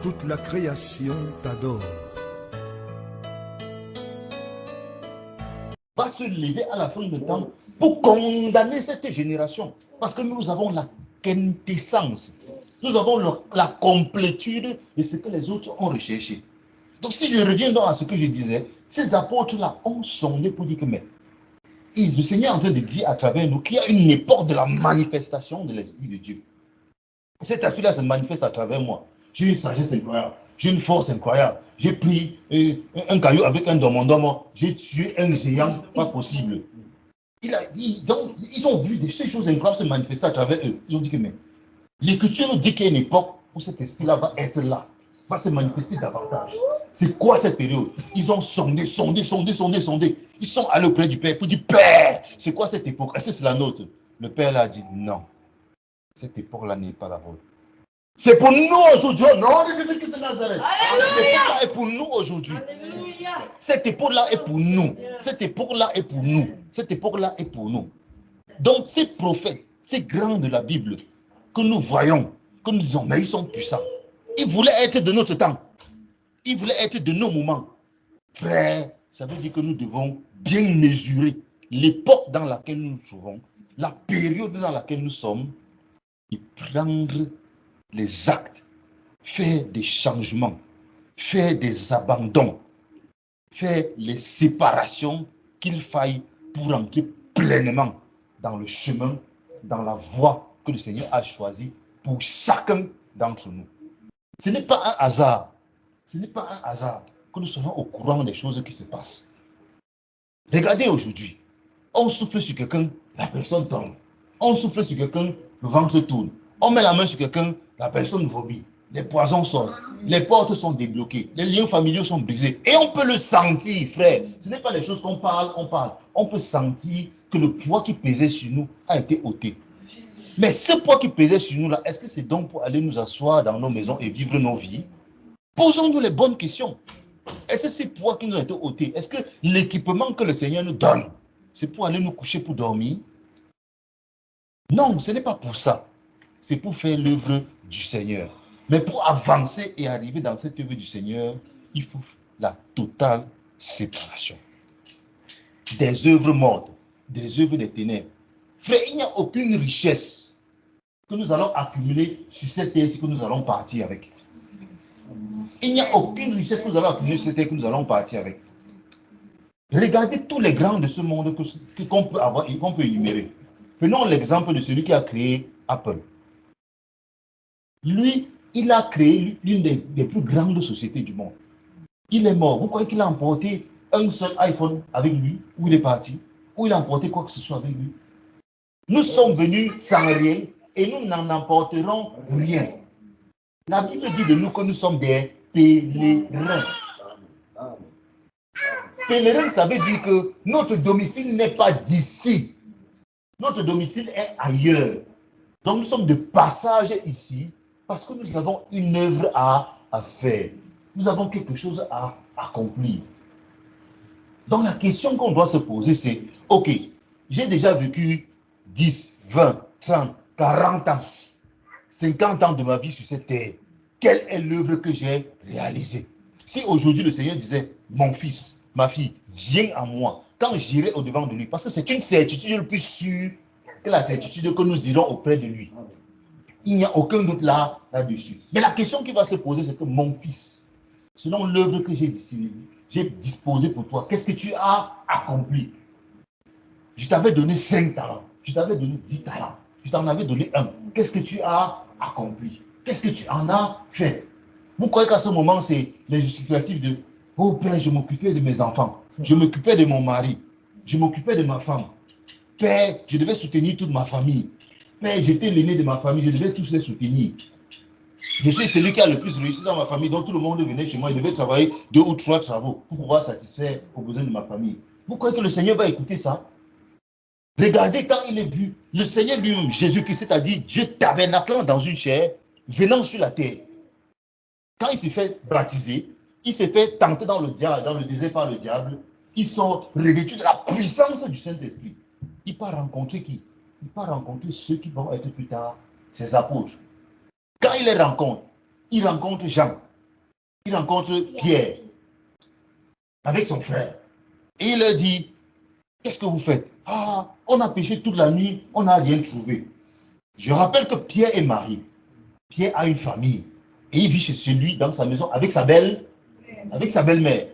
Toute la création t'adore. Va se lever à la fin du temps pour condamner cette génération. Parce que nous avons la quintessence. Nous avons la complétude de ce que les autres ont recherché. Donc si je reviens donc à ce que je disais, ces apôtres-là ont sondé pour dire que mais le Seigneur est en train de dire à travers nous qu'il y a une époque de la manifestation de l'Esprit de Dieu. Cet esprit-là se manifeste à travers moi. J'ai une sagesse incroyable. J'ai une force incroyable. J'ai pris un caillou avec un domo. J'ai tué un géant, pas possible. Donc, ils ont vu ces choses incroyables se manifester à travers eux. Ils ont dit que mais l'Écriture nous dit qu'il y a une époque où cet esprit-là va être là, va se manifester davantage. C'est quoi cette période? Ils ont sondé. Ils sont allés auprès du Père pour dire, Père, c'est quoi cette époque? Est-ce que c'est la nôtre? Le Père là a dit, non, cette époque-là n'est pas la vôtre. C'est pour nous aujourd'hui, au nom de Jésus-Christ de Nazareth. Cette époque-là est pour nous aujourd'hui. Cette époque-là est pour nous. Cette époque-là est pour nous. Cette époque-là est pour nous. Donc, ces prophètes, ces grands de la Bible, que nous voyons, que nous disons, mais ils sont puissants. Ils voulaient être de notre temps. Ils voulaient être de nos moments. Frère, ça veut dire que nous devons bien mesurer l'époque dans laquelle nous nous trouvons, la période dans laquelle nous sommes, et prendre les actes, faire des changements, faire des abandons, faire les séparations qu'il faille pour entrer pleinement dans le chemin, dans la voie que le Seigneur a choisie pour chacun d'entre nous. Ce n'est pas un hasard. Ce n'est pas un hasard que nous soyons au courant des choses qui se passent. Regardez aujourd'hui, on souffle sur quelqu'un, la personne tombe. On souffle sur quelqu'un, le ventre tourne. On met la main sur quelqu'un, la personne vomit. Les poisons sortent, les portes sont débloquées, les liens familiaux sont brisés. Et on peut le sentir, frère. Ce n'est pas les choses qu'on parle, on parle. On peut sentir que le poids qui pesait sur nous a été ôté. Mais ce poids qui pesait sur nous là, est-ce que c'est donc pour aller nous asseoir dans nos maisons et vivre nos vies? Posons-nous les bonnes questions. Est-ce que ces poids qui nous ont été ôtés, est-ce que l'équipement que le Seigneur nous donne, c'est pour aller nous coucher pour dormir? Non, ce n'est pas pour ça. C'est pour faire l'œuvre du Seigneur. Mais pour avancer et arriver dans cette œuvre du Seigneur, il faut la totale séparation. Des œuvres mortes, des œuvres des ténèbres. Frère, il n'y a aucune richesse que nous allons accumuler sur cette terre que nous allons partir avec. Il n'y a aucune richesse que nous allons accumuler sur cette terre que nous allons partir avec. Regardez tous les grands de ce monde qu'on peut avoir et qu'on peut énumérer. Prenons l'exemple de celui qui a créé Apple. Lui, il a créé l'une des plus grandes sociétés du monde. Il est mort. Vous croyez qu'il a emporté un seul iPhone avec lui, ou il est parti, ou il a emporté quoi que ce soit avec lui? Nous sommes venus sans rien et nous n'en emporterons rien. La Bible dit de nous que nous sommes des pèlerins. Pèlerin, ça veut dire que notre domicile n'est pas d'ici. Notre domicile est ailleurs. Donc nous sommes de passage ici parce que nous avons une œuvre à faire. Nous avons quelque chose à accomplir. Donc la question qu'on doit se poser, c'est, ok, j'ai déjà vécu 10, 20, 30, 40 ans, 50 ans de ma vie sur cette terre. Quelle est l'œuvre que j'ai réalisée? Si aujourd'hui le Seigneur disait, mon fils, ma fille, viens à moi, quand j'irai au-devant de lui, parce que c'est une certitude le plus sûre que la certitude que nous irons auprès de lui. Il n'y a aucun doute là-dessus. Mais la question qui va se poser, c'est que mon fils, selon l'œuvre que j'ai disposée pour toi, qu'est-ce que tu as accompli? Je t'avais donné 5 talents, je t'avais donné 10 talents, je t'en avais donné 1. Qu'est-ce que tu as accompli? Qu'est-ce que tu en as fait? Vous croyez qu'à ce moment, c'est les justificatifs de « Oh Père, je m'occupais de mes enfants, je m'occupais de mon mari, je m'occupais de ma femme. Père, je devais soutenir toute ma famille. Père, j'étais l'aîné de ma famille, je devais tous les soutenir. Je suis celui qui a le plus réussi dans ma famille, donc tout le monde venait chez moi, il devait travailler 2 ou 3 travaux pour pouvoir satisfaire aux besoins de ma famille. » Vous croyez que le Seigneur va écouter ça? Regardez quand il est vu, le Seigneur lui-même, Jésus-Christ, c'est-à-dire Dieu tabernaclant dans une chair, venant sur la terre. Quand il s'est fait baptiser, il s'est fait tenter dans le désert par le diable, il sort revêtu de la puissance du Saint-Esprit. Il part rencontrer qui? Il part rencontrer ceux qui vont être plus tard ses apôtres. Quand il les rencontre, il rencontre Jean. il rencontre Pierre avec son frère. Et il leur dit, qu'est-ce que vous faites? Ah, on a péché toute la nuit, on n'a rien trouvé. Je rappelle que Pierre est marié. Pierre a une famille. Et il vit chez lui, dans sa maison, avec sa belle-mère.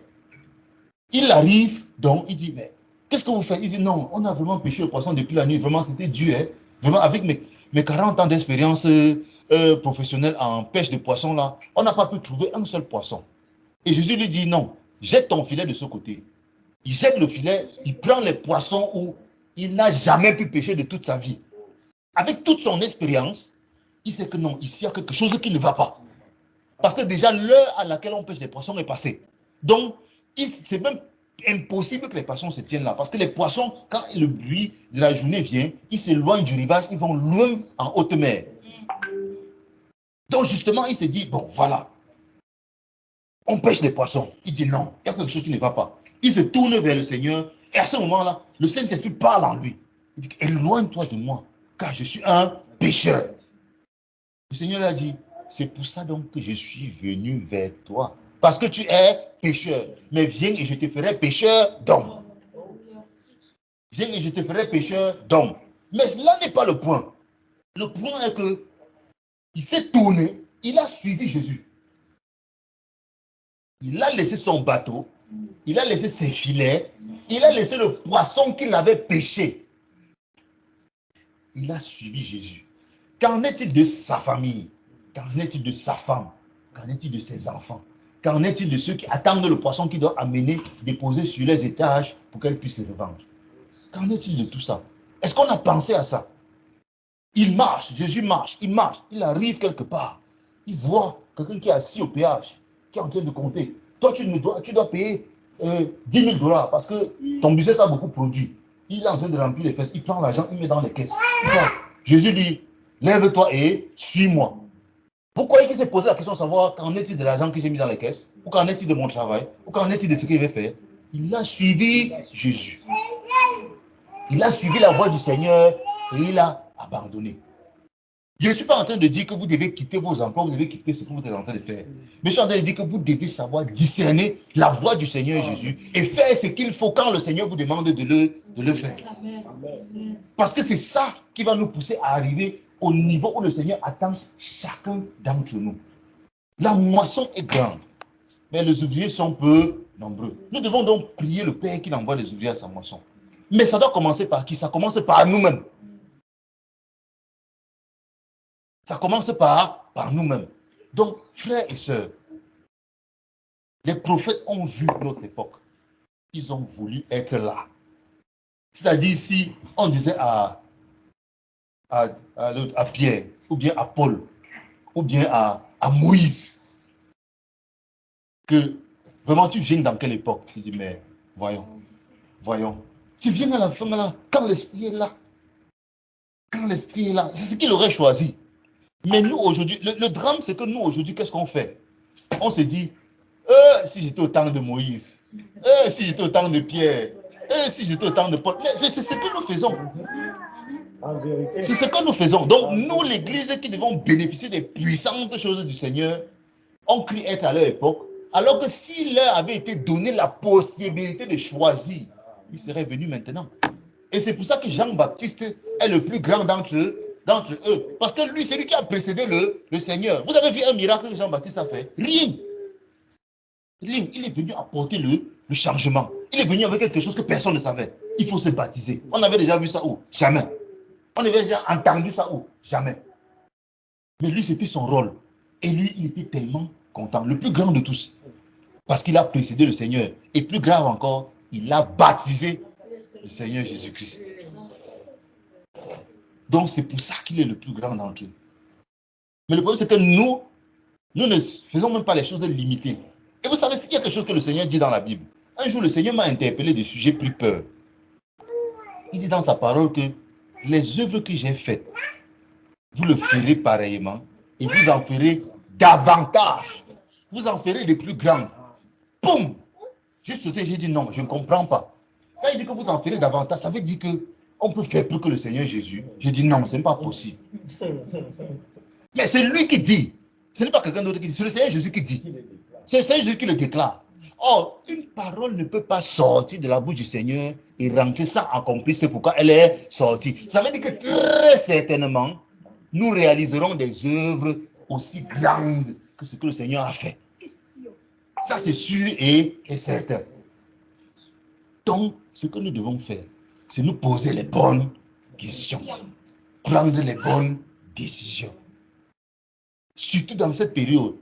Il arrive, donc, il dit, mais qu'est-ce que vous faites? Il dit, non, on a vraiment pêché le poisson depuis la nuit. Vraiment, c'était dur. Hein? Vraiment, avec mes 40 ans d'expérience professionnelle en pêche de poisson, là, on n'a pas pu trouver un seul poisson. Et Jésus lui dit, non, jette ton filet de ce côté. Il jette le filet, il prend les poissons où il n'a jamais pu pêcher de toute sa vie. Avec toute son expérience, il sait que non, ici, il y a quelque chose qui ne va pas. Parce que déjà, l'heure à laquelle on pêche les poissons est passée. Donc, c'est même impossible que les poissons se tiennent là. Parce que les poissons, quand le bruit de la journée vient, ils s'éloignent du rivage, ils vont loin en haute mer. Donc, justement, il se dit, bon, voilà. On pêche les poissons. Il dit non, il y a quelque chose qui ne va pas. Il se tourne vers le Seigneur. Et à ce moment-là, le Saint-Esprit parle en lui. Il dit, éloigne-toi de moi, car je suis un pécheur. Le Seigneur lui a dit, c'est pour ça donc que je suis venu vers toi. Parce que tu es pécheur. Mais viens et je te ferai pécheur d'homme. Viens et je te ferai pécheur d'homme. Mais cela n'est pas le point. Le point est que il s'est tourné, il a suivi Jésus. Il a laissé son bateau, il a laissé ses filets, il a laissé le poisson qu'il avait pêché. Il a suivi Jésus. Qu'en est-il de sa famille? Qu'en est-il de sa femme? Qu'en est-il de ses enfants? Qu'en est-il de ceux qui attendent le poisson qu'il doit amener, déposer sur les étages pour qu'elle puisse se revendre? Qu'en est-il de tout ça? Est-ce qu'on a pensé à ça? Il marche, Jésus marche, il arrive quelque part. Il voit quelqu'un qui est assis au péage, qui est en train de compter. Toi, tu dois payer 10 000 $ parce que ton business a beaucoup produit. Il est en train de remplir les caisses, il prend l'argent, il met dans les caisses. Jésus dit, lève-toi et suis-moi. Pourquoi il s'est posé la question de savoir qu'en est-il de l'argent que j'ai mis dans les caisses? Ou qu'en est-il de mon travail? Ou qu'en est-il de ce qu'il veut faire? Il a suivi Jésus. Il a suivi la voie du Seigneur et il a abandonné. Je ne suis pas en train de dire que vous devez quitter vos emplois, vous devez quitter ce que vous êtes en train de faire. Mais je suis en train de dire que vous devez savoir discerner la voie du Seigneur Jésus et faire ce qu'il faut quand le Seigneur vous demande de le faire. Parce que c'est ça qui va nous pousser à arriver au niveau où le Seigneur attend chacun d'entre nous. La moisson est grande, mais les ouvriers sont peu nombreux. Nous devons donc prier le Père qu'il envoie les ouvriers à sa moisson. Mais ça doit commencer par qui? Ça commence par nous-mêmes. Ça commence par nous-mêmes. Donc, frères et sœurs, les prophètes ont vu notre époque. Ils ont voulu être là. C'est-à-dire, si on disait à Pierre, ou bien à Paul, ou bien à Moïse, que vraiment tu viens dans quelle époque? Il dit, mais voyons. Tu viens à la fin, là, quand l'esprit est là. Quand l'esprit est là, c'est ce qu'il aurait choisi. Mais nous, aujourd'hui, le drame, c'est que nous, aujourd'hui, qu'est-ce qu'on fait? On se dit, si j'étais au temps de Moïse, si j'étais au temps de Pierre, si j'étais au temps de Paul. Mais c'est ce que nous faisons. C'est ce que nous faisons. Donc, nous, l'Église, qui devons bénéficier des puissantes choses du Seigneur, on crie être à leur époque, alors que s'il leur avait été donné la possibilité de choisir, ils seraient venus maintenant. Et c'est pour ça que Jean-Baptiste est le plus grand d'entre eux. Parce que lui, c'est lui qui a précédé le Seigneur. Vous avez vu un miracle que Jean-Baptiste a fait? Rien. Il est venu apporter le changement. Il est venu avec quelque chose que personne ne savait. Il faut se baptiser. On avait déjà vu ça où? Jamais. On avait déjà entendu ça où? Jamais. Mais lui, c'était son rôle. Et lui, il était tellement content. Le plus grand de tous. Parce qu'il a précédé le Seigneur. Et plus grave encore, il a baptisé le Seigneur Jésus-Christ. Donc, c'est pour ça qu'il est le plus grand d'entre eux. Mais le problème, c'est que nous ne faisons même pas les choses limitées. Et vous savez, il y a quelque chose que le Seigneur dit dans la Bible. Un jour, le Seigneur m'a interpellé de sujets plus peur. Il dit dans sa parole que les œuvres que j'ai faites, vous le ferez pareillement et vous en ferez davantage. Vous en ferez de plus grands. Poum! J'ai sauté, j'ai dit non, je ne comprends pas. Quand il dit que vous en ferez davantage, ça veut dire qu'on peut faire plus que le Seigneur Jésus. J'ai dit non, ce n'est pas possible. Mais c'est lui qui dit. Ce n'est pas quelqu'un d'autre qui dit. C'est le Seigneur Jésus qui dit. C'est Jésus qui le déclare. Or, une parole ne peut pas sortir de la bouche du Seigneur et rentrer sans accomplir. C'est pourquoi elle est sortie. Ça veut dire que très certainement, nous réaliserons des œuvres aussi grandes que ce que le Seigneur a fait. Ça, c'est sûr et certain. Donc, ce que nous devons faire, c'est nous poser les bonnes questions. Prendre les bonnes décisions. Surtout dans cette période.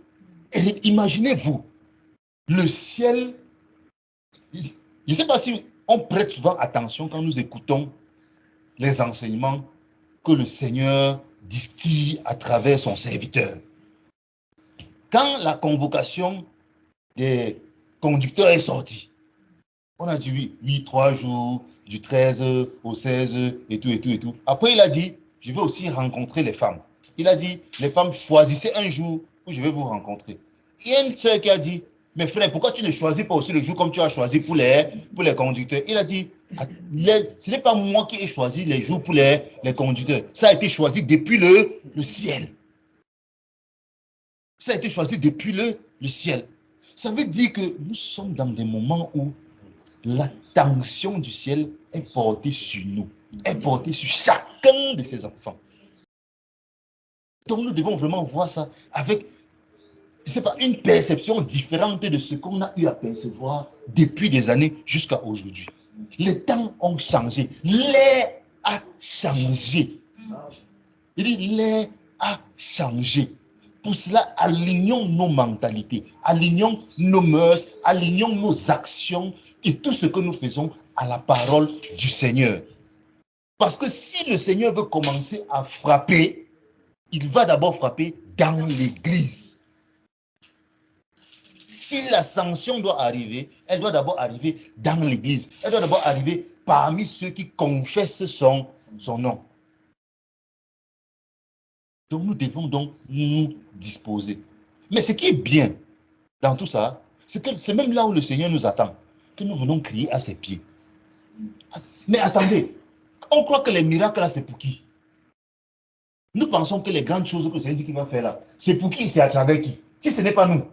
Et imaginez-vous, le ciel, je ne sais pas si on prête souvent attention quand nous écoutons les enseignements que le Seigneur distille à travers son serviteur. Quand la convocation des conducteurs est sortie, on a dit oui, 3 jours, du 13 au 16 et tout. Après, il a dit, je vais aussi rencontrer les femmes. Il a dit, les femmes, choisissez un jour où je vais vous rencontrer. Il y a une sœur qui a dit, mais frère, pourquoi tu ne choisis pas aussi le jour comme tu as choisi pour les conducteurs? Il a dit, ce n'est pas moi qui ai choisi les jours pour les conducteurs. Ça a été choisi depuis le ciel. Ça a été choisi depuis le ciel. Ça veut dire que nous sommes dans des moments où l'attention du ciel est portée sur nous, est portée sur chacun de ses enfants. Donc nous devons vraiment voir ça avec, je ne sais pas, une perception différente de ce qu'on a eu à percevoir depuis des années jusqu'à aujourd'hui. Les temps ont changé, l'air a changé. Il dit l'air a changé. Pour cela, alignons nos mentalités, alignons nos mœurs, alignons nos actions et tout ce que nous faisons à la parole du Seigneur. Parce que si le Seigneur veut commencer à frapper, il va d'abord frapper dans l'Église. Si la sanction doit arriver, elle doit d'abord arriver dans l'Église. Elle doit d'abord arriver parmi ceux qui confessent son nom. Donc nous devons donc nous disposer. Mais ce qui est bien dans tout ça, c'est que c'est même là où le Seigneur nous attend, que nous venons crier à ses pieds. Mais attendez, on croit que les miracles là, c'est pour qui? Nous pensons que les grandes choses que le Seigneur dit qu'il va faire là, c'est pour qui? C'est à travers qui? Si ce n'est pas nous.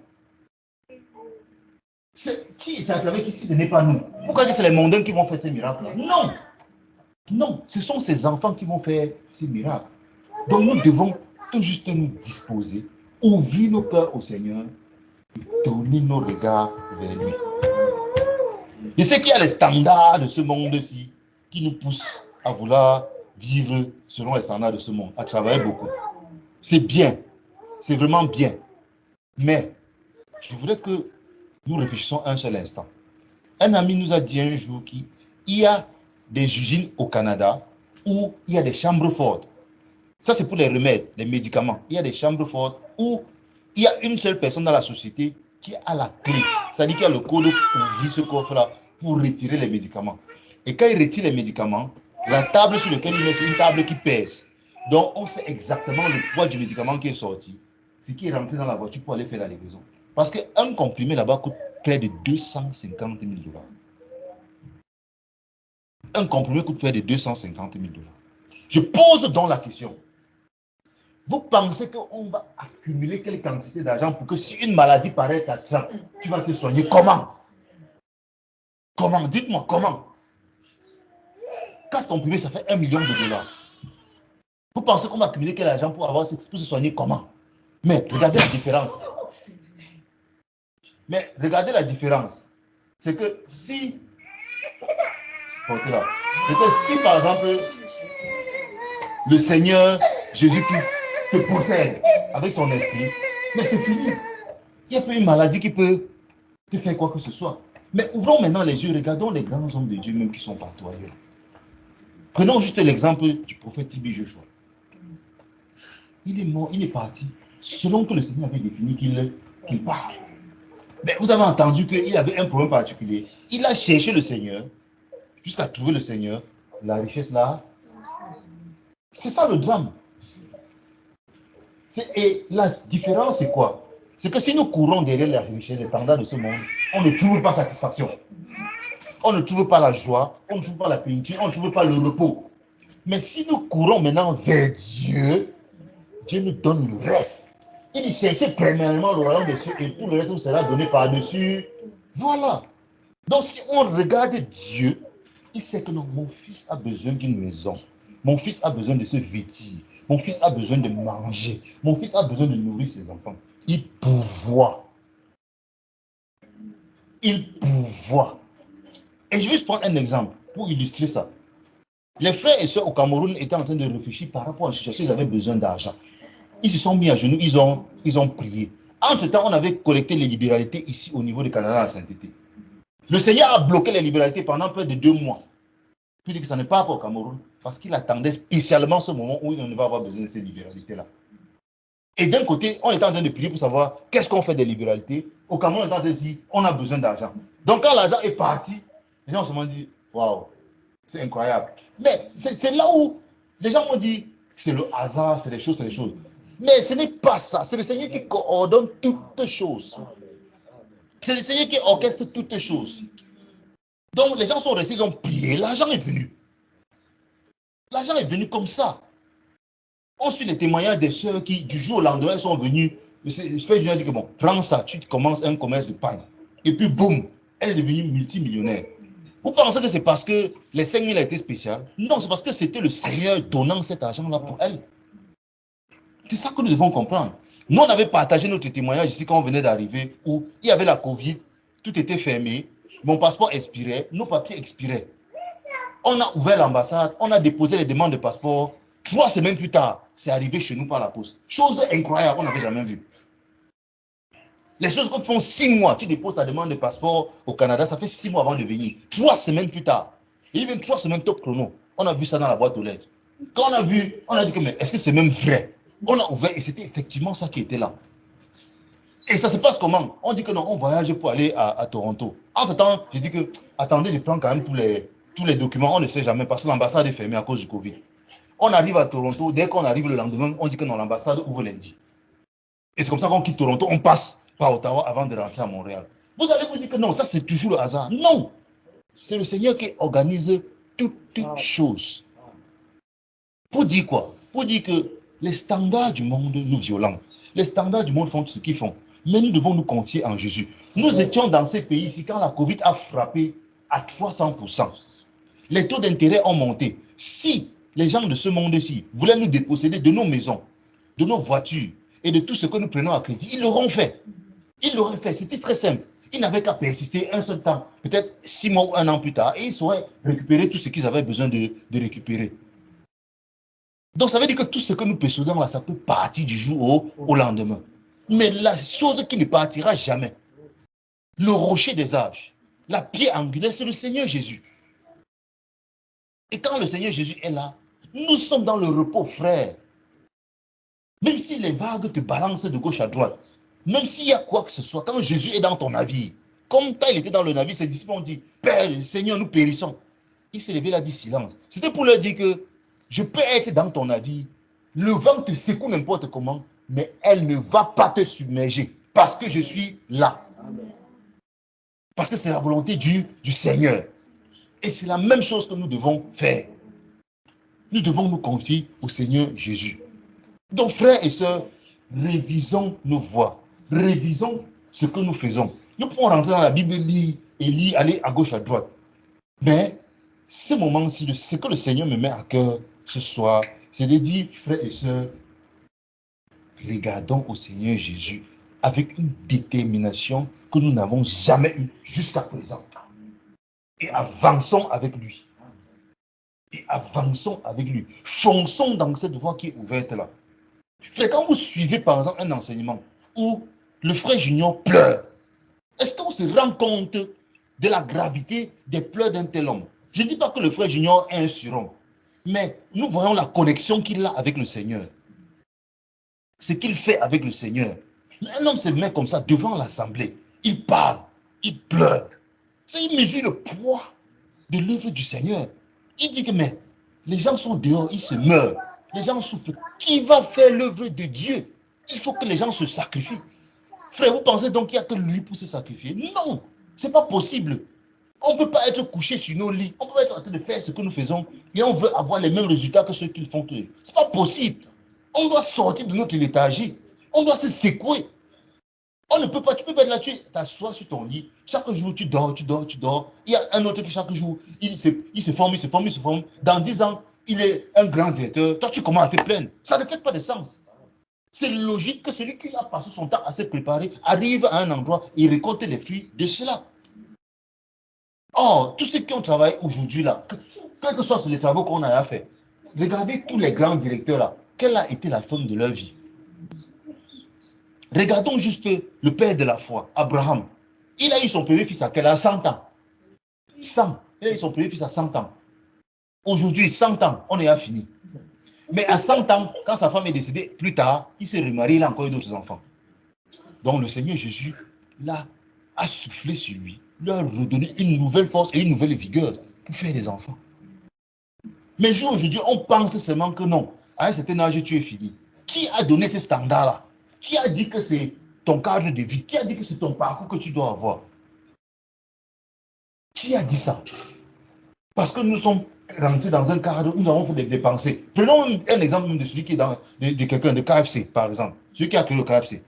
C'est à travers qui si ce n'est pas nous? Pourquoi c'est les mondains qui vont faire ces miracles là? Non! Non, ce sont ces enfants qui vont faire ces miracles. Donc nous devons tout juste nous disposer, ouvrir nos cœurs au Seigneur et tourner nos regards vers lui. Je sais qu'il y a les standards de ce monde-ci qui nous poussent à vouloir vivre selon les standards de ce monde, à travailler beaucoup. C'est bien, c'est vraiment bien. Mais je voudrais que nous réfléchissions un seul instant. Un ami nous a dit un jour qu'il y a des usines au Canada où il y a des chambres fortes. Ça, c'est pour les remèdes, les médicaments. Il y a des chambres fortes où il y a une seule personne dans la société qui a la clé. C'est-à-dire qu'il y a le code pour ouvrir ce coffre-là pour retirer les médicaments. Et quand il retire les médicaments, la table sur laquelle il met, c'est une table qui pèse. Donc, on sait exactement le poids du médicament qui est sorti, ce qui est rentré dans la voiture pour aller faire la livraison. Parce qu'un comprimé là-bas coûte près de 250 000 $. Un comprimé coûte près de 250 000 $. Je pose donc la question. Vous pensez qu'on va accumuler quelle quantité d'argent pour que si une maladie paraît à toi, tu vas te soigner comment? Comment? Dites-moi comment? 4 comprimés, ça fait $1 million. Vous pensez qu'on va accumuler quel argent pour se soigner comment? Mais regardez la différence. C'est que si par exemple le Seigneur Jésus-Christ te possède avec son esprit, mais c'est fini. Il n'y a pas une maladie qui peut te faire quoi que ce soit. Mais ouvrons maintenant les yeux, regardons les grands hommes de Dieu même qui sont partout ailleurs. Prenons juste l'exemple du prophète T.B. Joshua. Il est mort, il est parti, selon que le Seigneur avait défini qu'il parte. Mais vous avez entendu qu'il avait un problème particulier. Il a cherché le Seigneur, jusqu'à trouver le Seigneur, la richesse là. C'est ça le drame. Et la différence, c'est quoi? C'est que si nous courons derrière la richesse, les standards de ce monde, on ne trouve pas satisfaction. On ne trouve pas la joie, on ne trouve pas la plénitude, on ne trouve pas le repos. Mais si nous courons maintenant vers Dieu, Dieu nous donne le reste. Il dit cherchez premièrement le royaume des cieux et tout le reste vous sera donné par-dessus. Voilà. Donc si on regarde Dieu, il sait que non, mon fils a besoin d'une maison. Mon fils a besoin de se vêtir. Mon fils a besoin de manger. Mon fils a besoin de nourrir ses enfants. Il pourvoit. Il pourvoit. Et je vais juste prendre un exemple pour illustrer ça. Les frères et sœurs au Cameroun étaient en train de réfléchir par rapport à la situation, ils avaient besoin d'argent. Ils se sont mis à genoux, ils ont prié. Entre-temps, on avait collecté les libéralités ici au niveau du Canada à la sainteté. Le Seigneur a bloqué les libéralités pendant près de 2 mois. Puis dit que ça n'est pas au Cameroun, parce qu'il attendait spécialement ce moment où on ne va avoir besoin de ces libéralités-là. Et d'un côté, on était en train de prier pour savoir qu'est-ce qu'on fait des libéralités. Au Cameroun, on est en train de dire, on a besoin d'argent. Donc quand l'argent est parti, les gens se sont dit, waouh, c'est incroyable. Mais c'est là où les gens m'ont dit, c'est le hasard, c'est les choses, c'est les choses. Mais ce n'est pas ça. C'est le Seigneur qui coordonne toutes choses. C'est le Seigneur qui orchestre toutes choses. Donc les gens sont restés, ils ont prié, l'argent est venu. L'argent est venu comme ça. On suit les témoignages des sœurs qui, du jour au lendemain, sont venues. Je fais du dit que bon, prends ça, tu commences un commerce de pain. Et puis boum, elle est devenue multimillionnaire. Vous pensez que c'est parce que les 5 000 a été spécial? Non, c'est parce que c'était le Seigneur donnant cet argent-là pour elle. C'est ça que nous devons comprendre. Nous, on avait partagé notre témoignage ici quand on venait d'arriver, où il y avait la Covid, tout était fermé, mon passeport expirait, nos papiers expiraient. On a ouvert l'ambassade, on a déposé les demandes de passeport. 3 semaines plus tard, c'est arrivé chez nous par la poste. Chose incroyable, on n'avait jamais vu. Les choses qu'on font 6 mois, tu déposes ta demande de passeport au Canada, ça fait 6 mois avant de venir. 3 semaines plus tard, il y a 3 semaines top chrono. On a vu ça dans la boîte aux lettres. Quand on a vu, on a dit que mais est-ce que c'est même vrai? On a ouvert et c'était effectivement ça qui était là. Et ça se passe comment? On dit que non, on voyage pour aller à Toronto. Entre-temps, j'ai dit que, attendez, je prends quand même tous les documents, on ne sait jamais parce que l'ambassade est fermée à cause du Covid. On arrive à Toronto, dès qu'on arrive le lendemain, on dit que non, l'ambassade ouvre lundi. Et c'est comme ça qu'on quitte Toronto, on passe par Ottawa avant de rentrer à Montréal. Vous allez vous dire que non, ça c'est toujours le hasard. Non! C'est le Seigneur qui organise toutes choses. Pour dire quoi? Pour dire que les standards du monde nous violent. Les standards du monde font ce qu'ils font. Mais nous devons nous confier en Jésus. Nous étions dans ces pays-ci quand la Covid a frappé à 300%. Les taux d'intérêt ont monté. Si les gens de ce monde-ci voulaient nous déposséder de nos maisons, de nos voitures et de tout ce que nous prenons à crédit, ils l'auront fait. Ils l'auraient fait. C'était très simple. Ils n'avaient qu'à persister un seul temps, peut-être 6 mois ou 1 an plus tard, et ils sauraient récupérer tout ce qu'ils avaient besoin de récupérer. Donc ça veut dire que tout ce que nous possédons là, ça peut partir du jour au lendemain. Mais la chose qui ne partira jamais, le rocher des âges, la pierre angulaire, c'est le Seigneur Jésus. Et quand le Seigneur Jésus est là, nous sommes dans le repos, frère. Même si les vagues te balancent de gauche à droite, même s'il y a quoi que ce soit, quand Jésus est dans ton navire, comme quand il était dans le navire, ses disciples ont dit, Père, Seigneur, nous périssons. Il s'est levé, il a dit silence. C'était pour leur dire que je peux être dans ton navire, le vent te secoue n'importe comment, mais elle ne va pas te submerger parce que je suis là. Parce que c'est la volonté du Seigneur. Et c'est la même chose que nous devons faire. Nous devons nous confier au Seigneur Jésus. Donc, frères et sœurs, révisons nos voies. Révisons ce que nous faisons. Nous pouvons rentrer dans la Bible, lire, aller à gauche, à droite. Mais, ce moment-ci, ce que le Seigneur me met à cœur ce soir, c'est de dire, frères et sœurs, regardons au Seigneur Jésus avec une détermination que nous n'avons jamais eue jusqu'à présent. Et avançons avec lui. Et avançons avec lui. Fonçons dans cette voie qui est ouverte là. Frère, quand vous suivez par exemple un enseignement où le frère Junior pleure, est-ce qu'on se rend compte de la gravité des pleurs d'un tel homme? Je ne dis pas que le frère Junior est un surhomme, mais nous voyons la connexion qu'il a avec le Seigneur. Ce qu'il fait avec le Seigneur. Un homme se met comme ça devant l'assemblée. Il parle, il pleure. Il mesure le poids de l'œuvre du Seigneur. Il dit que mais les gens sont dehors, ils se meurent. Les gens souffrent. Qui va faire l'œuvre de Dieu? Il faut que les gens se sacrifient. Frère, vous pensez donc qu'il n'y a que lui pour se sacrifier? Non, ce n'est pas possible. On ne peut pas être couché sur nos lits. On peut pas être en train de faire ce que nous faisons et on veut avoir les mêmes résultats que ceux qu'ils font. Ce n'est pas possible. On doit sortir de notre léthargie. On doit se secouer. On ne peut pas, tu peux pas être là, tu t'assois sur ton lit. Chaque jour, tu dors, tu dors, tu dors. Il y a un autre qui, chaque jour, il se forme, il se forme, il se forme. Dans 10 ans, il est un grand directeur. Toi, tu commences à te plaindre. Ça ne fait pas de sens. C'est logique que celui qui a passé son temps à se préparer arrive à un endroit et récolte les fruits de cela. Or, tous ceux qui ont travaillé aujourd'hui là, quel que soit les travaux qu'on a à faire, regardez tous les grands directeurs là, quelle a été la forme de leur vie? Regardons juste le père de la foi, Abraham. Il a eu son premier fils à quel âge? 100 ans. 100. Il a eu son premier fils à 100 ans. Aujourd'hui, 100 ans, on est à fini. Mais à 100 ans, quand sa femme est décédée, plus tard, il s'est remarié, il a encore eu d'autres enfants. Donc le Seigneur Jésus, là, a soufflé sur lui, lui a redonné une nouvelle force et une nouvelle vigueur pour faire des enfants. Mais aujourd'hui, on pense seulement que non, à un certain âge, tu es fini. Qui a donné ce standard-là? Qui a dit que c'est ton cadre de vie? Qui a dit que c'est ton parcours que tu dois avoir? Qui a dit ça? Parce que nous sommes rentrés dans un cadre où nous avons fait des pensées. Prenons un exemple de celui qui est de quelqu'un de KFC, par exemple. Celui qui a créé le KFC.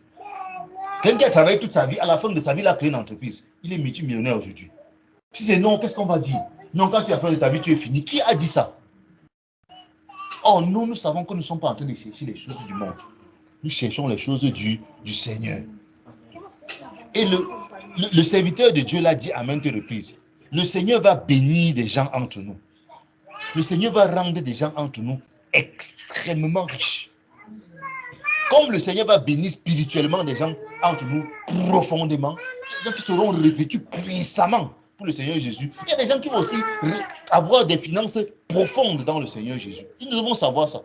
Quelqu'un qui a travaillé toute sa vie, à la fin de sa vie, il a créé une entreprise. Il est multimillionnaire aujourd'hui. Si c'est non, qu'est-ce qu'on va dire? Non, quand tu as fait de ta vie, tu es fini. Qui a dit ça? Oh, nous savons que nous ne sommes pas en train de chercher les choses du monde. Nous cherchons les choses du Seigneur. Et le serviteur de Dieu l'a dit à maintes reprises. Le Seigneur va bénir des gens entre nous. Le Seigneur va rendre des gens entre nous extrêmement riches. Comme le Seigneur va bénir spirituellement des gens entre nous profondément, des gens qui seront revêtus puissamment pour le Seigneur Jésus. Il y a des gens qui vont aussi avoir des finances profondes dans le Seigneur Jésus. Nous devons savoir ça.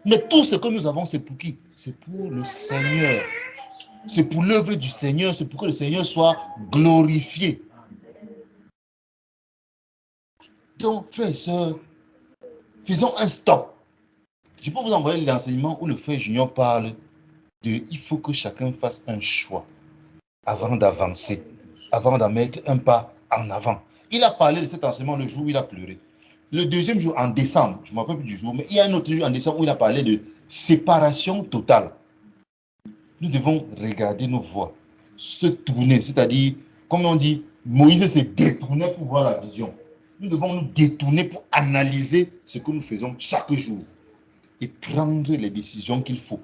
Mais tout ce que nous avons, c'est pour qui? C'est pour le Seigneur. C'est pour l'œuvre du Seigneur, c'est pour que le Seigneur soit glorifié. Donc, frères et sœurs, faisons un stop. Je peux vous envoyer l'enseignement où le frère Junior parle de il faut que chacun fasse un choix avant d'avancer, avant d'en mettre un pas en avant. Il a parlé de cet enseignement le jour où il a pleuré. Le deuxième jour, en décembre, je ne me rappelle plus du jour, mais il y a un autre jour en décembre où il a parlé de séparation totale. Nous devons regarder nos voies, se tourner, c'est-à-dire, comme on dit, Moïse s'est détourné pour voir la vision. Nous devons nous détourner pour analyser ce que nous faisons chaque jour et prendre les décisions qu'il faut.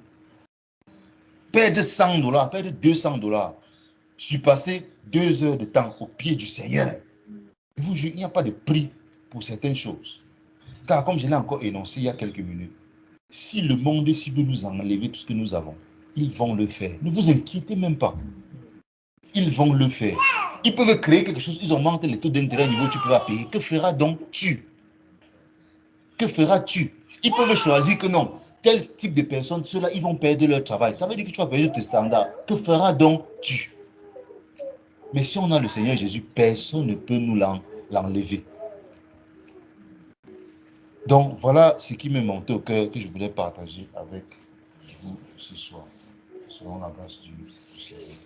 Perdre $100, perdre $200, surpasser 2 heures de temps au pied du Seigneur. Je vous jure, il n'y a pas de prix pour certaines choses. Car comme je l'ai encore énoncé il y a quelques minutes, si le monde s'il veut nous enlever tout ce que nous avons, ils vont le faire. Ne vous inquiétez même pas. Ils vont le faire. Ils peuvent créer quelque chose, ils augmentent les taux d'intérêt au niveau où tu peux payer. Que feras donc tu? Que feras-tu? Ils peuvent choisir que non, tel type de personnes, ceux-là, ils vont perdre leur travail. Ça veut dire que tu vas perdre tes standards. Que feras donc tu? Mais si on a le Seigneur Jésus, personne ne peut nous l'enlever. Donc voilà ce qui m'est monté au cœur que je voulais partager avec vous ce soir, selon la grâce du Seigneur.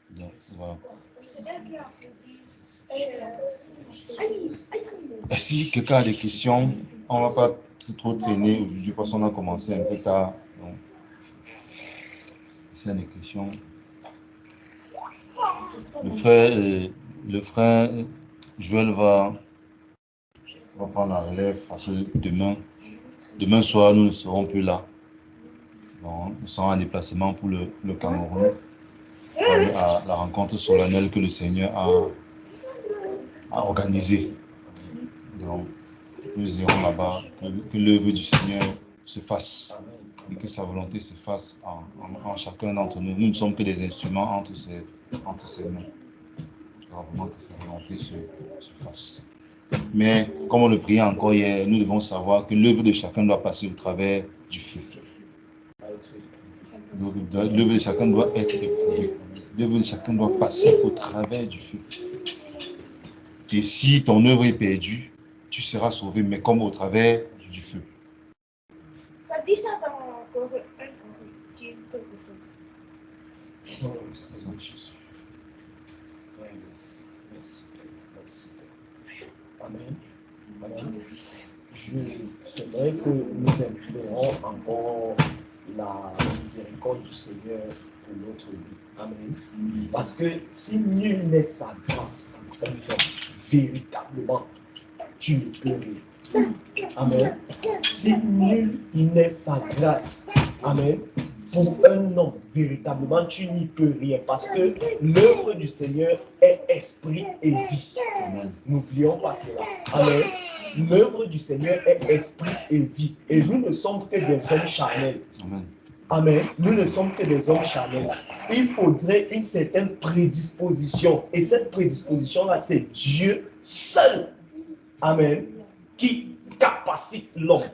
Donc, voilà. Et si quelqu'un a des questions, on ne va pas trop traîner aujourd'hui parce qu'on a commencé un peu tard. Donc, s'il y a des questions. Le frère Joël va prendre la relève parce que demain soir, nous ne serons plus là. Donc, nous serons en déplacement pour le Cameroun, à la rencontre solennelle que le Seigneur a organisée. Donc, nous irons là-bas, que l'œuvre du Seigneur se fasse et que sa volonté se fasse en chacun d'entre nous. Nous ne sommes que des instruments entre ses mains. Vraiment que sa volonté se fasse. Mais comme on le priait encore hier, nous devons savoir que l'œuvre de chacun doit passer au travers du feu. L'œuvre de chacun doit être éprouvée. L'œuvre de chacun doit passer au travers du feu. Et si ton œuvre est perdue, tu seras sauvé, mais comme au travers du feu. Ça dit ça dans Corinthiens quelque chose. Amen. Amen. J'aimerais que nous implorons encore la miséricorde du Seigneur pour notre vie. Amen. Parce que si nul n'est sa grâce pour un homme, véritablement, tu ne peux rien. Amen. Si nul n'est sa grâce, amen, pour un homme, véritablement, tu n'y peux rien. Parce que l'œuvre du Seigneur est esprit et vie. N'oublions pas cela. Amen. L'œuvre du Seigneur est esprit et vie. Et nous ne sommes que des hommes charnels. Amen. Amen. Nous ne sommes que des hommes charnels. Il faudrait une certaine prédisposition. Et cette prédisposition-là, c'est Dieu seul. Amen. Qui capacite l'homme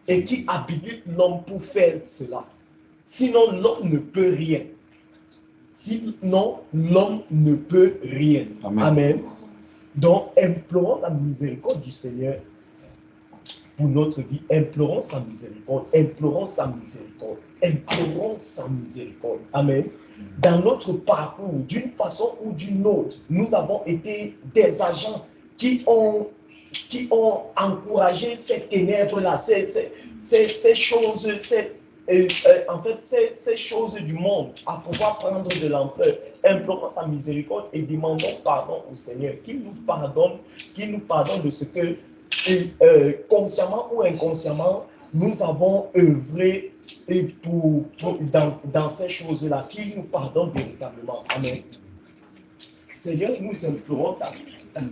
et qui habilite l'homme pour faire cela. Sinon, l'homme ne peut rien. Sinon, l'homme ne peut rien. Amen. Amen. Donc, implorons la miséricorde du Seigneur pour notre vie. Implorons sa miséricorde. Implorons sa miséricorde. Implorons sa miséricorde. Amen. Dans notre parcours, d'une façon ou d'une autre, nous avons été des agents qui ont encouragé ces ténèbres-là, ces choses, ces choses du monde à pouvoir prendre de l'ampleur. Implorons sa miséricorde et demandons pardon au Seigneur, qu'il nous pardonne de ce que, consciemment ou inconsciemment, nous avons œuvré dans ces choses-là, qu'il nous pardonne véritablement. Amen. Seigneur, nous implorons ta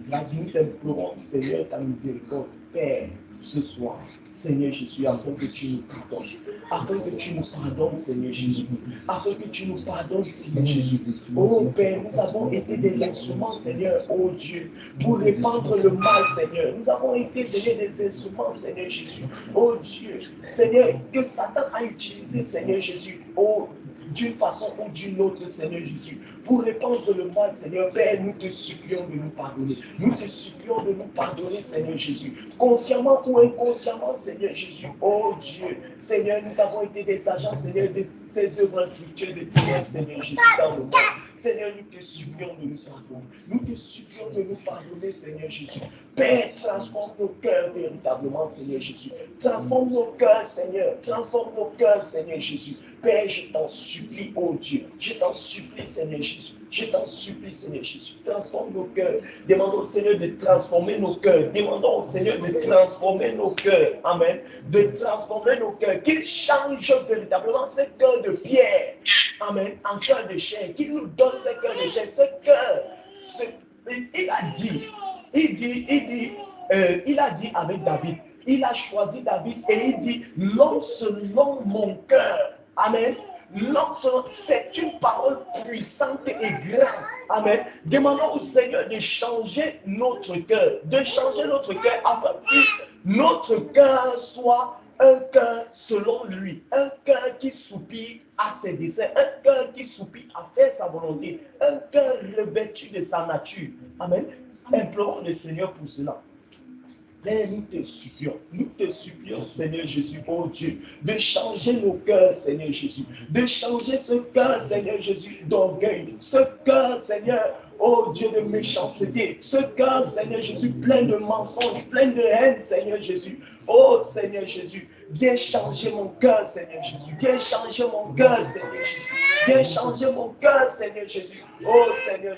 grâce, nous implorons, Seigneur, ta miséricorde, Père, ce soir. Seigneur Jésus, afin que tu nous pardonnes, afin que tu nous pardonnes, Seigneur Jésus, afin que tu nous pardonnes, Seigneur Jésus. Oh Père, nous avons été des instruments, Seigneur, oh Dieu, pour répandre le mal, Seigneur. Nous avons été, Seigneur, des instruments, Seigneur Jésus, oh Dieu, Seigneur, que Satan a utilisé, Seigneur Jésus, oh d'une façon ou d'une autre, Seigneur Jésus, pour répandre le mal, Seigneur. Père, nous te supplions de nous pardonner. Nous te supplions de nous pardonner, Seigneur Jésus. Consciemment ou inconsciemment, Seigneur Jésus. Oh Dieu, Seigneur, nous avons été des agents, Seigneur, de ces œuvres infructueuses de ténèbres, Seigneur Jésus, dans le monde. Seigneur, nous te supplions de nous pardonner. Nous te supplions de nous pardonner, Seigneur Jésus. Père, transforme nos cœurs véritablement, Seigneur Jésus. Transforme nos cœurs, Seigneur. Transforme nos cœurs, Seigneur Jésus. Père, je t'en supplie, oh Dieu. Je t'en supplie, Seigneur Jésus. Je t'en supplie, Seigneur Jésus. Transforme nos cœurs. Demandons au Seigneur de transformer nos cœurs. Demandons au Seigneur de transformer nos cœurs. Amen. De transformer nos cœurs. Qu'il change véritablement ces cœurs de pierre. Amen. En cœur de chair. Qu'il nous donne ces cœurs de chair. Ces cœurs. Il a dit avec David. Il a choisi David et il dit, l'homme selon mon cœur. Amen. L'homme selon, c'est une parole puissante et grande. Amen. Demandons au Seigneur de changer notre cœur. De changer notre cœur afin que notre cœur soit un cœur selon lui. Un cœur qui soupire à ses desseins. Un cœur qui soupire à faire sa volonté. Un cœur revêtu de sa nature. Amen. Implorons le Seigneur pour cela. Père, nous te supplions, Seigneur Jésus, oh Dieu, de changer nos cœurs, Seigneur Jésus, de changer ce cœur, Seigneur Jésus, d'orgueil, ce cœur, Seigneur, oh Dieu de méchanceté, ce cœur, Seigneur Jésus, plein de mensonges, plein de haine, Seigneur Jésus, oh Seigneur Jésus, viens changer mon cœur, Seigneur Jésus, viens changer mon cœur, Seigneur Jésus, viens changer mon cœur, Seigneur Jésus, oh Seigneur,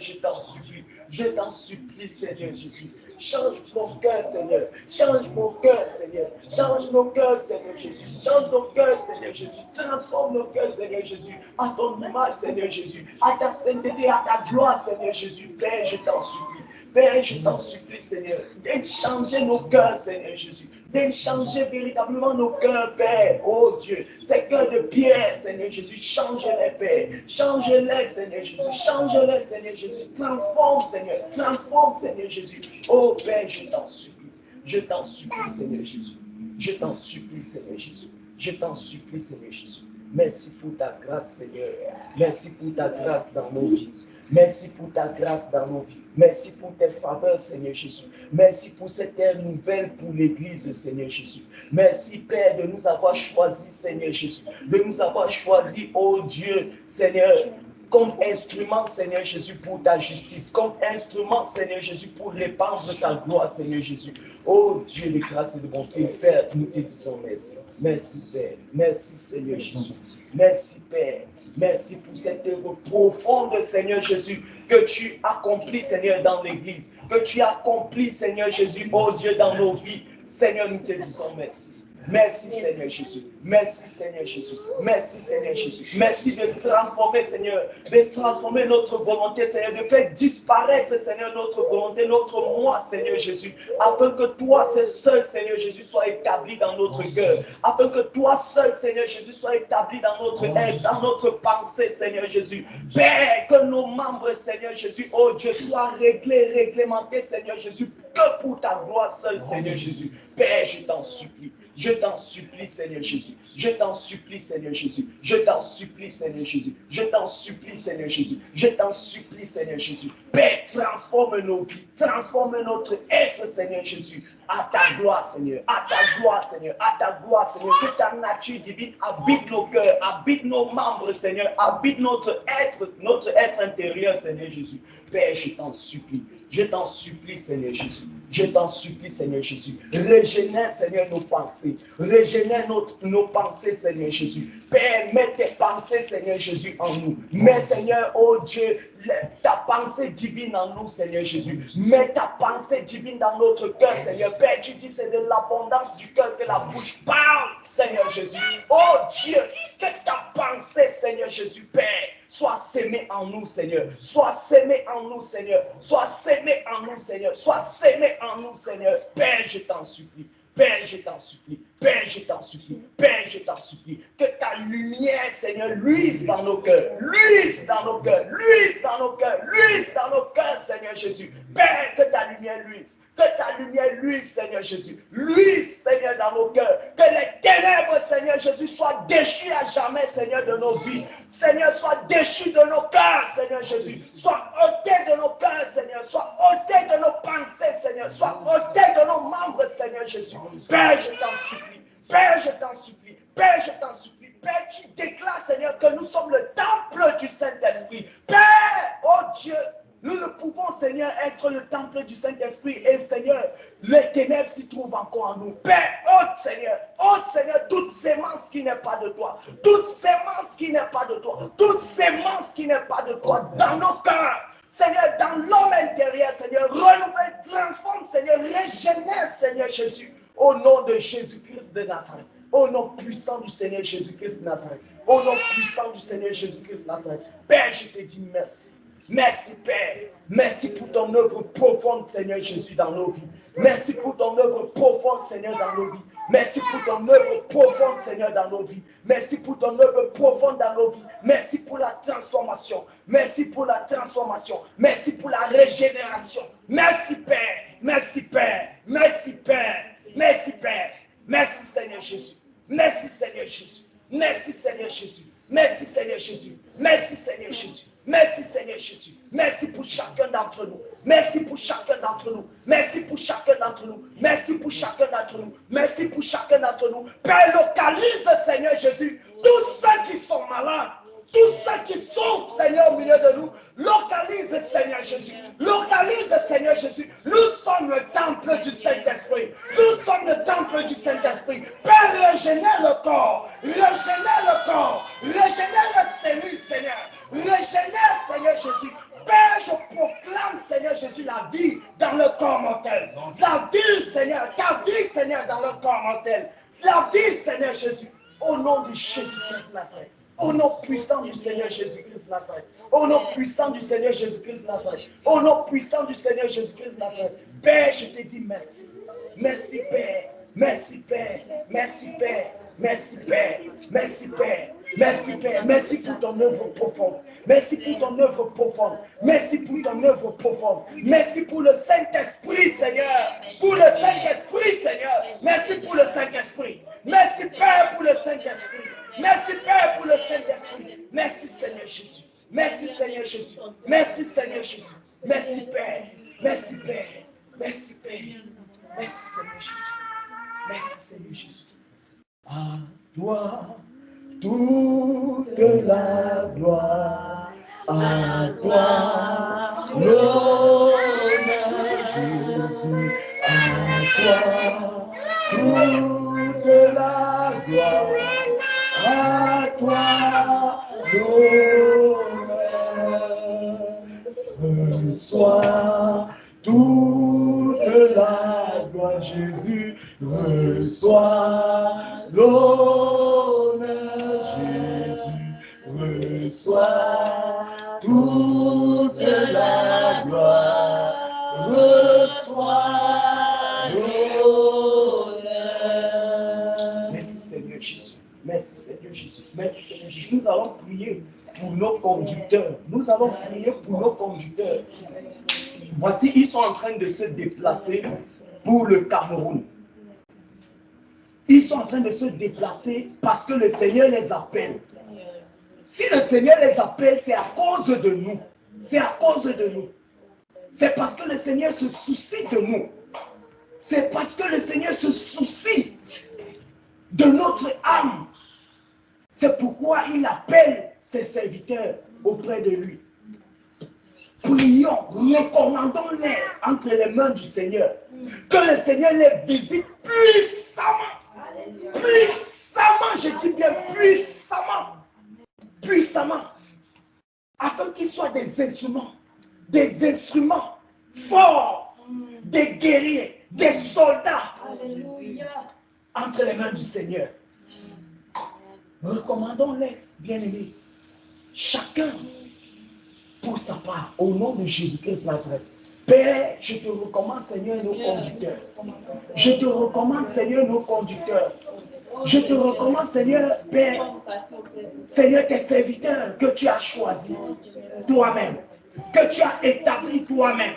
je t'en supplie, Seigneur Jésus. Change mon cœur, Seigneur. Change mon cœur, Seigneur. Change nos cœurs, Seigneur Jésus. Change nos cœurs, Seigneur Jésus. Transforme nos cœurs, Seigneur Jésus. À ton image, Seigneur Jésus. À ta sainteté, à ta gloire, Seigneur Jésus. Père, je t'en supplie. Père, je t'en supplie, Seigneur, d'échanger nos cœurs, Seigneur Jésus, d'échanger véritablement nos cœurs, Père, oh Dieu, ces cœurs de pierre, Seigneur Jésus, change-les, Père, change-les, Seigneur Jésus, change-les, Seigneur Jésus, transforme, Seigneur Jésus, oh Père, je t'en supplie, Seigneur Jésus, je t'en supplie, Seigneur Jésus, je t'en supplie, Seigneur Jésus, merci pour ta grâce, Seigneur, merci pour ta grâce dans nos vies. Merci pour ta grâce dans nos vies. Merci pour tes faveurs, Seigneur Jésus. Merci pour cette ère nouvelle pour l'Église, Seigneur Jésus. Merci, Père, de nous avoir choisis, Seigneur Jésus. De nous avoir choisis, oh Dieu, Seigneur, comme instrument, Seigneur Jésus, pour ta justice, comme instrument, Seigneur Jésus, pour répandre ta gloire, Seigneur Jésus. Oh Dieu de grâce et de bonté, Père, nous te disons merci. Merci, Père. Merci, Seigneur Jésus. Merci, Père. Merci pour cette œuvre profonde, Seigneur Jésus, que tu accomplis, Seigneur, dans l'Église, que tu accomplis, Seigneur Jésus, oh Dieu, dans nos vies. Seigneur, nous te disons merci. Merci Seigneur Jésus. Merci Seigneur Jésus. Merci Seigneur Jésus. Merci de transformer Seigneur, de transformer notre volonté Seigneur, de faire disparaître Seigneur notre volonté, notre moi Seigneur Jésus, afin que toi seul Seigneur Jésus soit établi dans notre cœur, afin que toi seul Seigneur Jésus soit établi dans notre être, dans notre pensée Seigneur Jésus. Père, que nos membres Seigneur Jésus, oh Dieu, soient réglés, réglementés Seigneur Jésus, que pour ta gloire seule Seigneur Jésus. Père, je t'en supplie. Je t'en supplie, Seigneur Jésus. Je t'en supplie, Seigneur Jésus. Je t'en supplie, Seigneur Jésus. Je t'en supplie, Seigneur Jésus. Je t'en supplie, Seigneur Jésus. Père, transforme nos vies. Transforme notre être, Seigneur Jésus. À ta gloire, Seigneur. À ta gloire, Seigneur. À ta gloire, Seigneur. Que ta nature divine habite nos cœurs, habite nos membres, Seigneur. Habite notre être intérieur, Seigneur Jésus. Père, je t'en supplie. Je t'en supplie, Seigneur Jésus. Je t'en supplie, Seigneur Jésus. Régénère, Seigneur, nos pensées. Régénère nos pensées, Seigneur Jésus. Père, mets tes pensées, Seigneur Jésus, en nous. Mets, Seigneur, oh Dieu, ta pensée divine en nous, Seigneur Jésus. Mets ta pensée divine dans notre cœur, Seigneur. Père, tu dis, c'est de l'abondance du cœur que la bouche parle, Seigneur Jésus. Oh Dieu, que ta pensée, Seigneur Jésus, Père, soit sémée en nous, Seigneur. Sois sémée en nous, Seigneur. Sois sémée en nous, Seigneur. Sois sémée en nous, Seigneur. Père, je t'en supplie. Père, je t'en supplie. Père, je t'en supplie. Père, je t'en supplie. Que ta lumière, Seigneur, luise dans nos cœurs. Luise dans nos cœurs. Luise dans nos cœurs. Luise dans nos cœurs, Seigneur Jésus. Père, que ta lumière luise. Que ta lumière luise, Seigneur Jésus. Luise, Seigneur, dans nos cœurs. Que les ténèbres, Seigneur Jésus, soient déchues à jamais, Seigneur, de nos vies. Seigneur, sois déchu de nos cœurs, Seigneur Jésus. Sois ôté de nos cœurs, Seigneur. Sois ôté de nos pensées, Seigneur. Sois ôté de nos membres, Seigneur Jésus. Père, je t'en supplie. Père, je t'en supplie. Père, je t'en supplie. Père, tu déclares, Seigneur, que nous sommes le temple du Saint-Esprit. Père, oh Dieu, nous ne pouvons, Seigneur, être le temple du Saint-Esprit. Et Seigneur, les ténèbres s'y trouvent encore en nous. Père, ôte, Seigneur, toute sémence qui n'est pas de toi. Toute sémence qui n'est pas de toi. Toute sémence qui n'est pas de toi dans nos cœurs. Seigneur, dans l'homme intérieur, Seigneur, renouvelle, transforme, Seigneur, régénère, Seigneur Jésus. Au nom de Jésus-Christ de Nazareth. Au nom puissant du Seigneur Jésus-Christ de Nazareth. Au nom puissant du Seigneur Jésus-Christ de Nazareth. Père, je te dis merci. Merci Père, merci pour ton œuvre profonde Seigneur Jésus dans nos vies. Merci pour ton œuvre profonde Seigneur dans nos vies. Merci pour ton œuvre profonde Seigneur dans nos vies. Merci pour ton œuvre profonde dans nos vies. Merci pour la transformation. Merci pour la transformation. Merci pour la régénération. Merci Père, merci Père, merci Père, merci Père. Merci Seigneur Jésus. Merci Seigneur Jésus. Merci Seigneur Jésus. Merci Seigneur Jésus. Merci Seigneur Jésus. Merci Seigneur Jésus. Merci pour chacun d'entre nous. Merci pour chacun d'entre nous. Merci pour chacun d'entre nous. Merci pour chacun d'entre nous. Merci pour chacun d'entre nous. Père, localise Seigneur Jésus tous ceux qui sont malades. Tous ceux qui souffrent, Seigneur, au milieu de nous, localise, Seigneur Jésus. Localise, Seigneur Jésus. Nous sommes le temple du Saint-Esprit. Nous sommes le temple du Saint-Esprit. Père, régénère le corps. Régénère le corps. Régénère les cellules, Seigneur. Régénère, Seigneur Jésus. Père, je proclame, Seigneur Jésus, la vie dans le corps mortel. La vie, Seigneur, ta vie, Seigneur, dans le corps mortel. La vie, Seigneur Jésus, au nom de Jésus-Christ de Nazareth. Au nom puissant du Seigneur Jésus-Christ de Nazareth. Au nom puissant du Seigneur Jésus-Christ de Nazareth. Au nom puissant du Seigneur Jésus-Christ de Nazareth. Père, je te dis merci. Merci Père. Merci Père. Merci Père. Merci Père. Merci Père. Merci Père. Merci pour ton œuvre profonde. Merci pour ton œuvre profonde. Merci pour ton œuvre profonde. Merci pour le Saint-Esprit, Seigneur. Pour le Saint-Esprit, Seigneur. Merci pour le Saint-Esprit. Merci Père pour le Saint-Esprit. Merci Père pour le Saint-Esprit. Merci Seigneur Jésus. Merci Seigneur Jésus. Merci Seigneur Jésus. Merci Père. Merci Père. Merci Père. Merci Seigneur Jésus. Merci Seigneur Jésus. À toi toute la gloire. à toi l'honneur, Jésus, à toi toute la gloire, à toi l'honneur. Reçois toute la gloire, Jésus, reçois l'honneur, Jésus, reçois toute la gloire, reçois l'honneur. Merci Seigneur Jésus, merci Seigneur Jésus, merci Seigneur Jésus. Nous allons prier pour nos conducteurs, nous allons prier pour nos conducteurs. Voici, ils sont en train de se déplacer pour le Cameroun. Ils sont en train de se déplacer parce que le Seigneur les appelle. Si le Seigneur les appelle, c'est à cause de nous. C'est à cause de nous. C'est parce que le Seigneur se soucie de nous. C'est parce que le Seigneur se soucie de notre âme. C'est pourquoi il appelle ses serviteurs auprès de lui. Prions, recommandons-les entre les mains du Seigneur. Que le Seigneur les visite puissamment. Puissamment, je dis bien puissamment. Puissamment. Afin qu'ils soient des instruments forts, des guerriers, des soldats. Entre les mains du Seigneur. Recommandons-les, bien-aimés. Chacun pour sa part, au nom de Jésus-Christ Nazareth. Père, je te recommande, Seigneur, nos conducteurs. Je te recommande, Seigneur, nos conducteurs. Je te recommande, Seigneur, Père, Seigneur, tes serviteurs que tu as choisis toi-même, que tu as établis toi-même.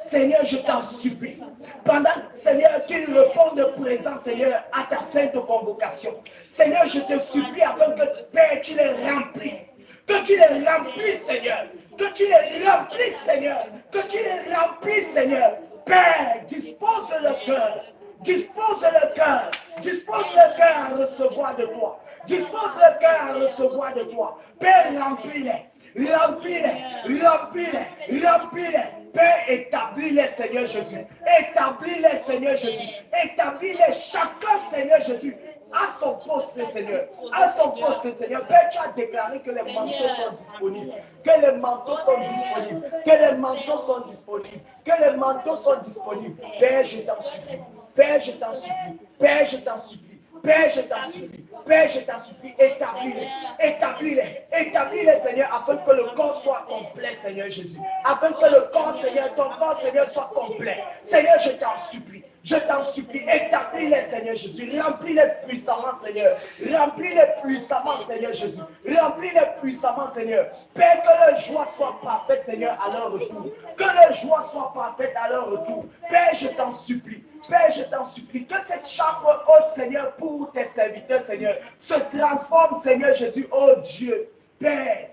Seigneur, je t'en supplie. Pendant, Seigneur, qu'ils répondent présent, Seigneur, à ta sainte convocation. Seigneur, je te supplie afin que, Père, tu les remplisses. Que tu les remplisses, Seigneur. Que tu les remplisses, Seigneur. Que tu les remplisses, Seigneur. Père, dispose le cœur. Dispose le cœur. Dispose le cœur à recevoir de toi. Dispose le cœur à recevoir de toi. Père, remplis-les. Remplis-les. Remplis-les. Remplis-les. Père, établis-les, Seigneur Jésus. Établis-les, Seigneur Jésus. Établis-les, chacun, Seigneur Jésus, à son poste, Seigneur. À son poste, Seigneur. Père, tu as déclaré que les manteaux sont disponibles. Que les manteaux sont disponibles. Que les manteaux sont disponibles. Que les manteaux sont disponibles. Père, je t'en supplie. Père, je t'en supplie. Père, je t'en supplie. Père, je t'en supplie. Père, je t'en supplie. Établis-les. Établis-les. Établis-les, Seigneur, afin que le corps soit complet, Seigneur Jésus. Afin que le corps, Seigneur, ton corps, Seigneur, soit complet. Seigneur, je t'en supplie. Je t'en supplie, établis-les, Seigneur Jésus. Remplis-les puissamment, Seigneur. Remplis-les puissamment, Seigneur Jésus. Remplis-les puissamment, Seigneur. Père, que leur joie soit parfaite, Seigneur, à leur retour. Que leur joie soit parfaite à leur retour. Père, je t'en supplie. Père, je t'en supplie. Que cette chambre haute, Seigneur, pour tes serviteurs, Seigneur, se transforme, Seigneur Jésus, oh Dieu. Père,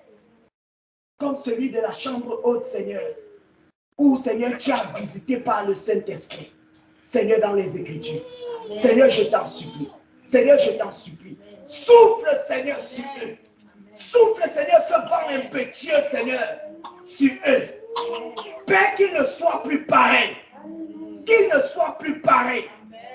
comme celui de la chambre haute, Seigneur, où, Seigneur, tu as visité par le Saint-Esprit. Seigneur, dans les Écritures. Seigneur, je t'en supplie. Seigneur, je t'en supplie. Souffle, Seigneur, sur eux. Souffle, Seigneur, ce vent impétueux, Seigneur, sur eux. Père, qu'ils ne soient plus pareils. Qu'ils ne soient plus pareils.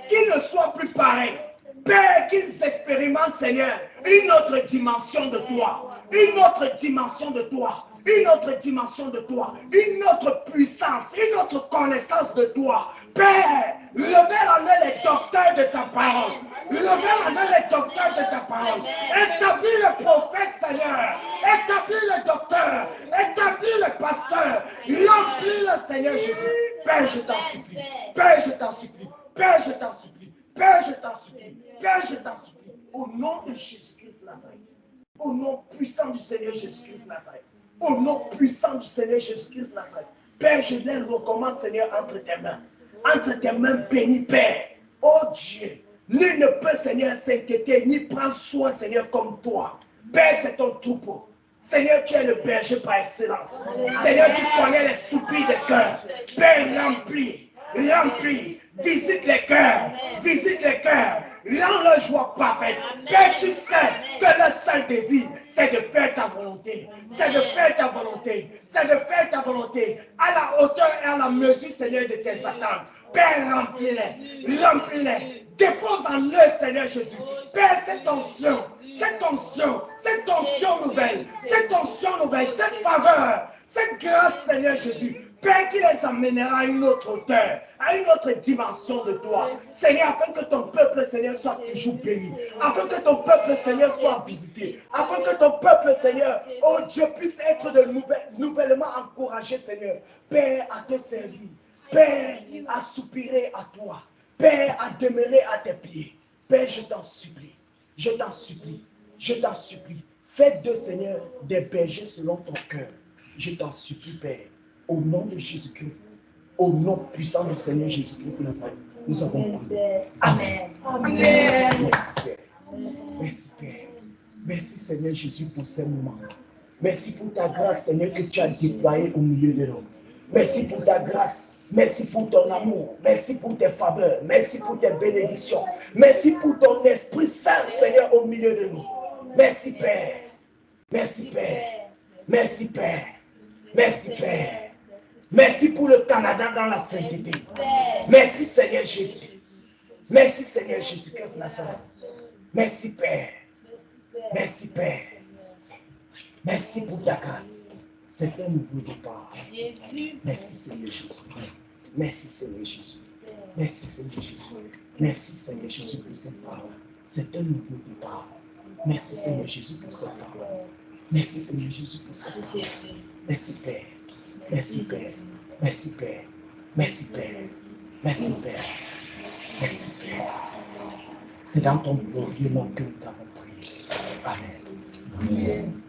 Qu'ils ne soient plus pareils. Père, qu'ils expérimentent, Seigneur, une autre dimension de toi. Une autre dimension de toi. Une autre dimension de toi. Une autre puissance. Une autre connaissance de toi. Père, levez la main les docteurs de ta parole. Levez la main les docteurs de ta parole. Établis le prophète, Seigneur. Établis le docteur. Établis le pasteur. Remplis le Seigneur Jésus. Père, je t'en supplie. Père, je t'en supplie. Père, je t'en supplie. Père, je t'en supplie. Père, je t'en supplie. Au nom de Jésus-Christ Nazareth. Au nom puissant du Seigneur Jésus-Christ Nazareth. Au nom puissant du Seigneur Jésus-Christ Nazareth. Père, je les recommande, Seigneur, entre tes mains. Entre tes mains bénies, Père. Oh Dieu, nul ne peut, Seigneur, s'inquiéter ni prendre soin, Seigneur, comme toi. Père, c'est ton troupeau. Seigneur, tu es le berger par excellence. Seigneur, tu connais les soupirs des cœurs. Père, remplis. remplis, visite les cœurs, visite les cœurs, rends leur joie parfaite. Père, tu sais que le seul désir, c'est de faire ta volonté, c'est de faire ta volonté, c'est de faire ta volonté à la hauteur et à la mesure, Seigneur, de tes attentes. Père, remplis-les, remplis-les, dépose en eux, Seigneur Jésus. Père, cette onction, cette onction nouvelle, cette faveur, cette grâce, Seigneur Jésus. Père, qui les amènera à une autre hauteur, à une autre dimension de toi. Seigneur, afin que ton peuple, Seigneur, soit toujours béni. Afin que ton peuple, Seigneur, soit visité. Afin que ton peuple, Seigneur, oh Dieu, puisse être nouvellement encouragé, Seigneur. Père, à te servir. Père, à soupirer à toi. Père, à demeurer à tes pieds. Père, je t'en supplie. Je t'en supplie. Je t'en supplie. Fais d'eux, Seigneur, des bergers selon ton cœur. Je t'en supplie, Père. Au nom de Jésus-Christ, au nom puissant du Seigneur Jésus-Christ, nous avons prié. Amen. Amen. Merci, Père. Merci, Père. Merci, Seigneur Jésus, pour ces moments. Merci pour ta grâce, Seigneur, que tu as déployée au milieu de nous. Merci pour ta grâce. Merci pour ton amour. Merci pour tes faveurs. Merci pour tes bénédictions. Merci pour ton Esprit Saint, Seigneur, au milieu de nous. Merci, Père. Merci, Père. Merci, Père. Merci, Père. Merci pour le Canada dans la sainteté. Merci, Seigneur Jésus. Merci, Seigneur Jésus-Christ Nazareth. Merci, Père. Merci, Père. Merci pour ta grâce. C'est un nouveau départ. Merci, Seigneur Jésus. Merci, Seigneur Jésus. Merci, Seigneur Jésus. Merci, Seigneur Jésus, pour cette parole. C'est un nouveau départ. Merci, Seigneur Jésus, pour cette parole. Merci, Seigneur Jésus, pour cette parole. Merci, Père. Merci, Père. Merci, Père. Merci, Père. Merci, Père. Merci, Père. C'est dans ton glorieux nom que nous t'avons prié. Amen.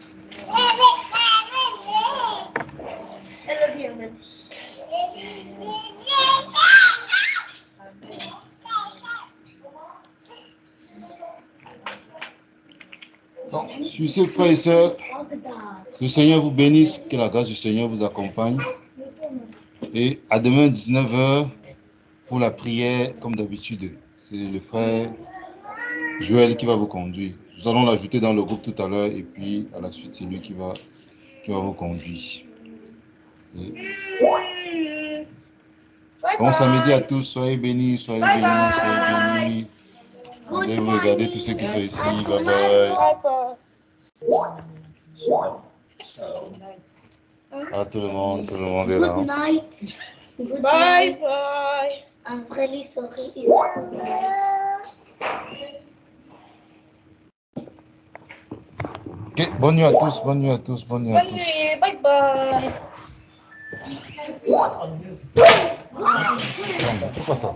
Elle a dit Amen. Donc, sur ces frères et sœurs, que le Seigneur vous bénisse, que la grâce du Seigneur vous accompagne. Et à demain 19h pour la prière, comme d'habitude. C'est le frère Joël qui va vous conduire. Nous allons l'ajouter dans le groupe tout à l'heure et puis à la suite, c'est lui qui va vous conduire. Bon samedi à tous, soyez bénis, soyez bénis, soyez bénis. Allez vous regarder tous ceux qui sont ici. Bye bye. À tout le monde est là. Good night. Bye bye. I'm really sorry. Ok, bonne nuit à tous, bonne nuit à tous, bonne nuit à Bonne tous. nuit. Bye bye. C'est quoi ça?